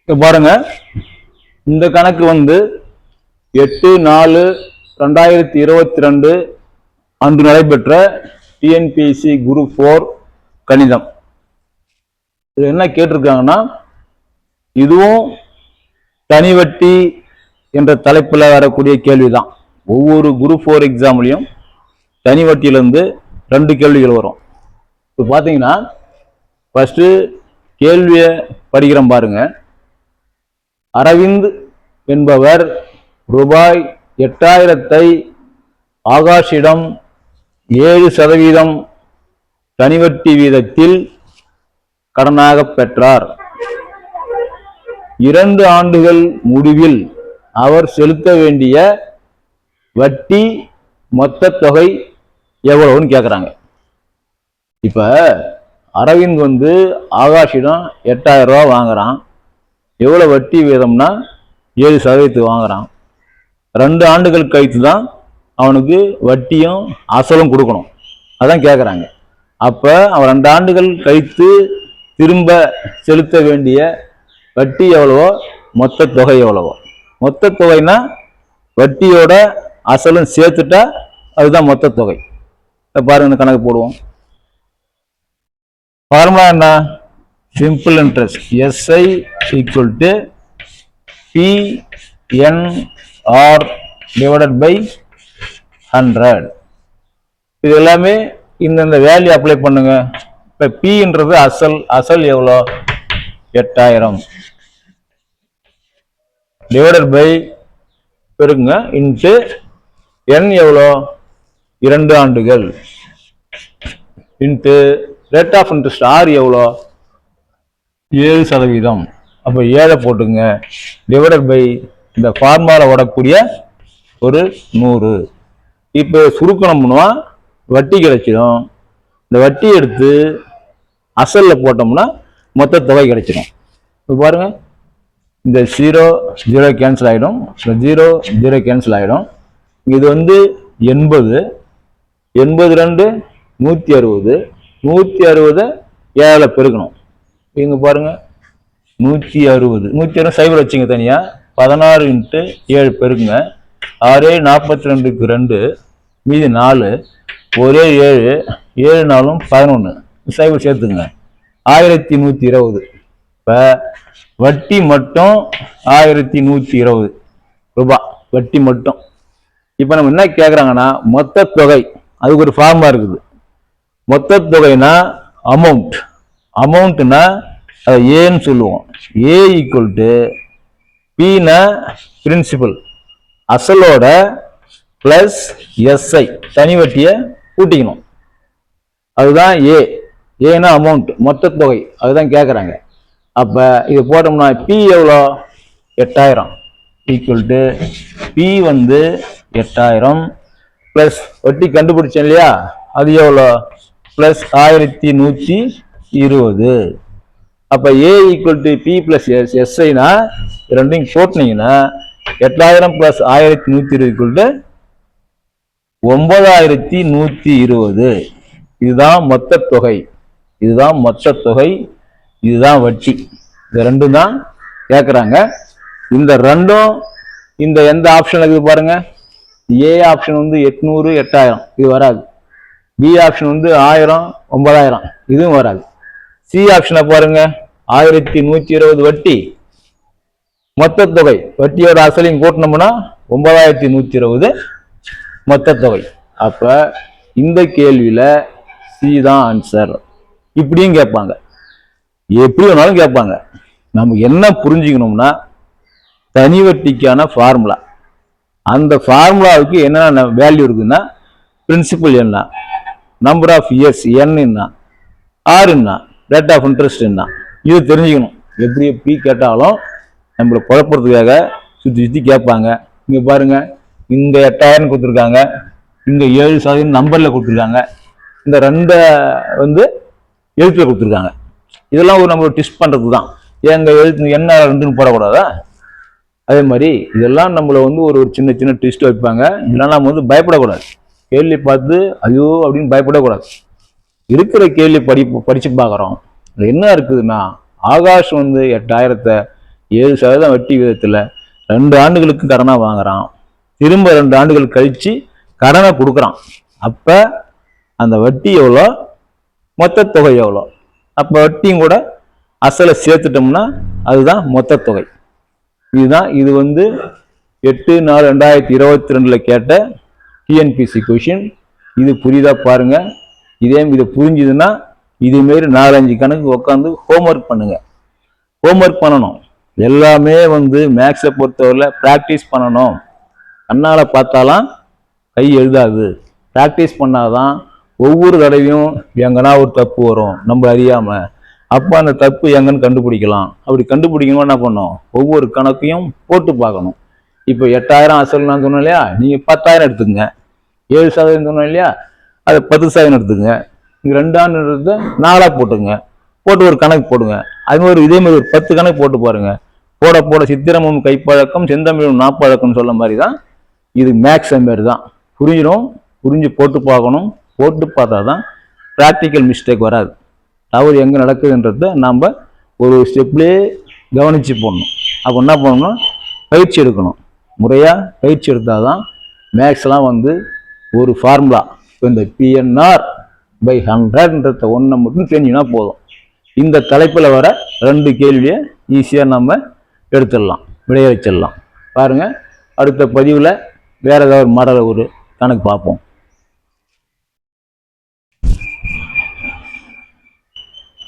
இப்போ பாருங்க, இந்த கணக்கு வந்து 8/4/2022 அன்று நடைபெற்ற டிஎன்பிஎஸ்சி குரூப் 4 கணிதம். இது என்ன கேட்டிருக்காங்கன்னா, இதுவும் தனிவட்டி என்ற தலைப்பில் வரக்கூடிய கேள்விதான். ஒவ்வொரு குரூப் 4 எக்ஸாம்லையும் தனிவட்டியிலிருந்து 2 கேள்விகள் வரும். இப்போ பார்த்தீங்கன்னா, ஃபர்ஸ்ட் கேள்வியை படிக்கிறோம் பாருங்க. அரவிந்த் என்பவர் ரூபாய் 8000 ஆகாஷிடம் 7% தனிவட்டி வீதத்தில் கடனாக பெற்றார். 2 ஆண்டுகள் முடிவில் அவர் செலுத்த வேண்டிய வட்டி மொத்த தொகை எவ்வளவுன்னு கேட்குறாங்க. இப்ப அரவிந்த் வந்து ஆகாஷிடம் 8000 ரூபா வாங்குறான். எவ்வளவு வட்டி வீதம்னா 7% வாங்குறான். 2 ஆண்டுகள் கழித்து தான் அவனுக்கு வட்டியும் அசலும் கொடுக்கணும். அதான் கேட்குறாங்க. அப்ப அவன் 2 ஆண்டுகள் கழித்து திரும்ப செலுத்த வேண்டிய வட்டி எவ்வளவோ, மொத்த தொகை எவ்வளவோ. மொத்த தொகைனா வட்டியோட அசலும் சேர்த்துட்டா அதுதான் மொத்த தொகை. பாருங்க, கணக்கு போடுவோம். ஃபார்முலா என்ன? Simple interest. SI equal to PNR divided by 100. இது எல்லாமே இந்த வேல்யூ அப்ளை பண்ணுங்க. இப்ப பின்றது அசல் எவ்வளோ? 8000 டிவைடட் பை பெருங்க இன்ட்டு n எவ்வளோ? 2 ஆண்டுகள் into rate of interest R எவ்வளோ? 7%. அப்போ 7 போட்டுங்க டிவைடட் பை இந்த ஃபார்முலா ஓடக்கூடிய ஒரு 100. இப்போ சுருக்கணும்னா வட்டி கிடைச்சிடும். இந்த வட்டி எடுத்து அசல்ல போட்டோம்னா மொத்த தொகை கிடைச்சிடும். இப்போ பாருங்க, இந்த 0 கேன்சல் ஆகிடும், இந்த 0 கேன்சல் ஆகிடும். இது வந்து 80, 82 160, 160 7 பெருக்கணும். இங்க பாருங்க, 160 சைபர் வச்சுங்க தனியா. 16 × 7 பெருக்குங்க. 6 42க்கு 2 மீதி 4 ஒரே 7 7 4 11 சைபர் சேர்த்துங்க. 1120. இப்ப வட்டி மட்டும் 1120 ரூபாய் வட்டி மட்டும். இப்ப நம்ம என்ன கேக்குறாங்கன்னா, மொத்த தொகை. அதுக்கு ஒரு ஃபார்முலா இருக்குது. மொத்த தொகைனா அமௌண்ட்னா அதை ஏன்னு சொல்லுவோம். ஏ ஈக்குவல் டு பினா பிரின்சிபல், அசலோட பிளஸ் எஸ்ஐ தனி வட்டியை கூட்டிக்கணும். அதுதான் ஏன்னா அமௌண்ட், மொத்த தொகை. அதுதான் கேட்குறாங்க. அப்ப இது போட்டோம்னா பி எவ்வளோ? 8000 ஈக்குவல் டு பி வந்து 8000 பிளஸ் வட்டி கண்டுபிடிச்சேன் இல்லையா, அது எவ்வளோ? பிளஸ் 1120. அப்ப ஏ ஈக்குவல் டு பி பிளஸ் எஸ்ஐனா ரெண்டையும் போட்டினீங்கன்னா 8000 பிளஸ் 1120 ஈக்குவல் டு 9120. இதுதான் மொத்த தொகை. இதுதான் மொத்த தொகை. இதுதான் வட்டி. இந்த ரெண்டும் தான் கேட்குறாங்க. இந்த ரெண்டும் இந்த எந்த ஆப்ஷன் இருக்குது பாருங்க. ஏ ஆப்ஷன் வந்து 800 8000 இது வராது. பி ஆப்ஷன் வந்து 1000 9000 இதுவும் வராது. சி ஆப்ஷனை பாருங்க, 1120 வட்டி மொத்த தொகை. வட்டியோட அசலையும் கூட்டினோம்னா 9120 மொத்த தொகை. அப்ப இந்த கேள்வியில சி தான் ஆன்சர். இப்படியும் கேட்பாங்க, எப்படி வேணாலும் கேட்பாங்க. நம்ம என்ன புரிஞ்சுக்கணும்னா, தனி வட்டிக்கான ஃபார்முலா, அந்த ஃபார்முலாவுக்கு என்னென்ன வேல்யூ இருக்குன்னா, பிரின்சிபல் என்ன, நம்பர் ஆஃப் இயர்ஸ் என்ன, ஆர் என்ன, ரேட் ஆஃப் இன்ட்ரெஸ்ட் என்ன, இது தெரிஞ்சுக்கணும். எப்படி கேட்டாலும் நம்மளை குழப்பறதுக்காக சுற்றி கேட்பாங்க. இங்க பாருங்க, இங்க 8000 கொடுத்துருக்காங்க, இங்க 7% நம்பர்ல கொடுத்துருக்காங்க, இந்த 2 வந்து எழுத்துல கொடுத்துருக்காங்க. இதெல்லாம் ஒரு நம்ம டிஸ்ட் பண்றது தான். எங்க எழுத்து என்ன 2ன்னு போடக்கூடாதா? அதே மாதிரி இதெல்லாம் நம்மள வந்து ஒரு சின்ன சின்ன ட்விஸ்ட் வைப்பாங்க. இதெல்லாம் நம்ம வந்து பயப்படக்கூடாது. கேள்வி பார்த்து ஐயோ அப்படின்னு பயப்படக்கூடாது. இருக்கிற கேள்வி படிச்சு பார்க்குறோம். என்ன இருக்குதுன்னா, ஆகாஷ் வந்து 8000 7% வட்டி விகிதத்தில் 2 ஆண்டுகளுக்கு கடனாக வாங்குறான். திரும்ப 2 ஆண்டுகள் கழித்து கடனை கொடுக்குறான். அப்போ அந்த வட்டி எவ்வளோ, மொத்த தொகை எவ்வளோ? அப்போ வட்டியும் கூட அசலை சேர்த்துட்டோம்னா அதுதான் மொத்த தொகை. இதுதான் இது 8/4/2022 கேட்ட டிஎன்பிசி கொஷின். இது புரியுதா பாருங்க. இது புரிஞ்சுதுன்னா இதுமாரி 4-5 கணக்கு உட்காந்து ஹோம்ஒர்க் பண்ணுங்க. ஹோம்ஒர்க் பண்ணணும். எல்லாமே மேக்ஸை பொறுத்தவரையில் ப்ராக்டிஸ் பண்ணணும். கண்ணால் பார்த்தாலாம் கை எழுதாது. ப்ராக்டிஸ் பண்ணாதான் ஒவ்வொரு தடவையும் எங்கன்னா ஒரு தப்பு வரும் நம்ம அறியாமல். அப்போ அந்த தப்பு எங்கன்னு கண்டுபிடிக்கலாம். அப்படி கண்டுபிடிக்கணும் என்ன பண்ணணும், ஒவ்வொரு கணக்கையும் போட்டு பார்க்கணும். இப்போ 8000 அசல் நான் சொன்னேன் இல்லையா, நீங்கள் 10,000 எடுத்துக்கங்க. 7% சொன்னோம் இல்லையா, அதை 10,000 எடுத்துக்கங்க. இங்கே 2 ஆண்டுன்றத 4ஆக போட்டுங்க. போட்டு ஒரு கணக்கு போடுங்க. அது இதே மாதிரி ஒரு 10 கணக்கு போட்டு பாருங்க. போட போட சித்திரமும் கைப்பழக்கம் செந்தமிழும் நாப்பழக்கம்னு சொல்ல மாதிரி தான் இது. மேக்ஸ் மாரி தான் புரிஞ்சிடும். புரிஞ்சு போட்டு பார்க்கணும். போட்டு பார்த்தா தான் ப்ராக்டிக்கல் மிஸ்டேக் வராது. தவறு எங்கே நடக்குதுன்றத நாம் ஒரு ஸ்டெப்லேயே கவனித்து போடணும். அப்போ என்ன பண்ணணும்னா பயிற்சி எடுக்கணும். முறையாக பயிற்சி எடுத்தால் தான் மேக்ஸ்லாம் ஒரு ஃபார்முலா. இப்போ இந்த PNR/100ன்றத ஒன்றை மட்டும் தெரிஞ்சுன்னா போதும். இந்த தலைப்பில் வர 2 கேள்வியை ஈஸியாக நம்ம எடுத்துடலாம், விளைய வச்சிடலாம். பாருங்கள், அடுத்த பதிவில் வேறு ஏதாவது ஒரு மாடலை ஒரு கணக்கு பார்ப்போம்.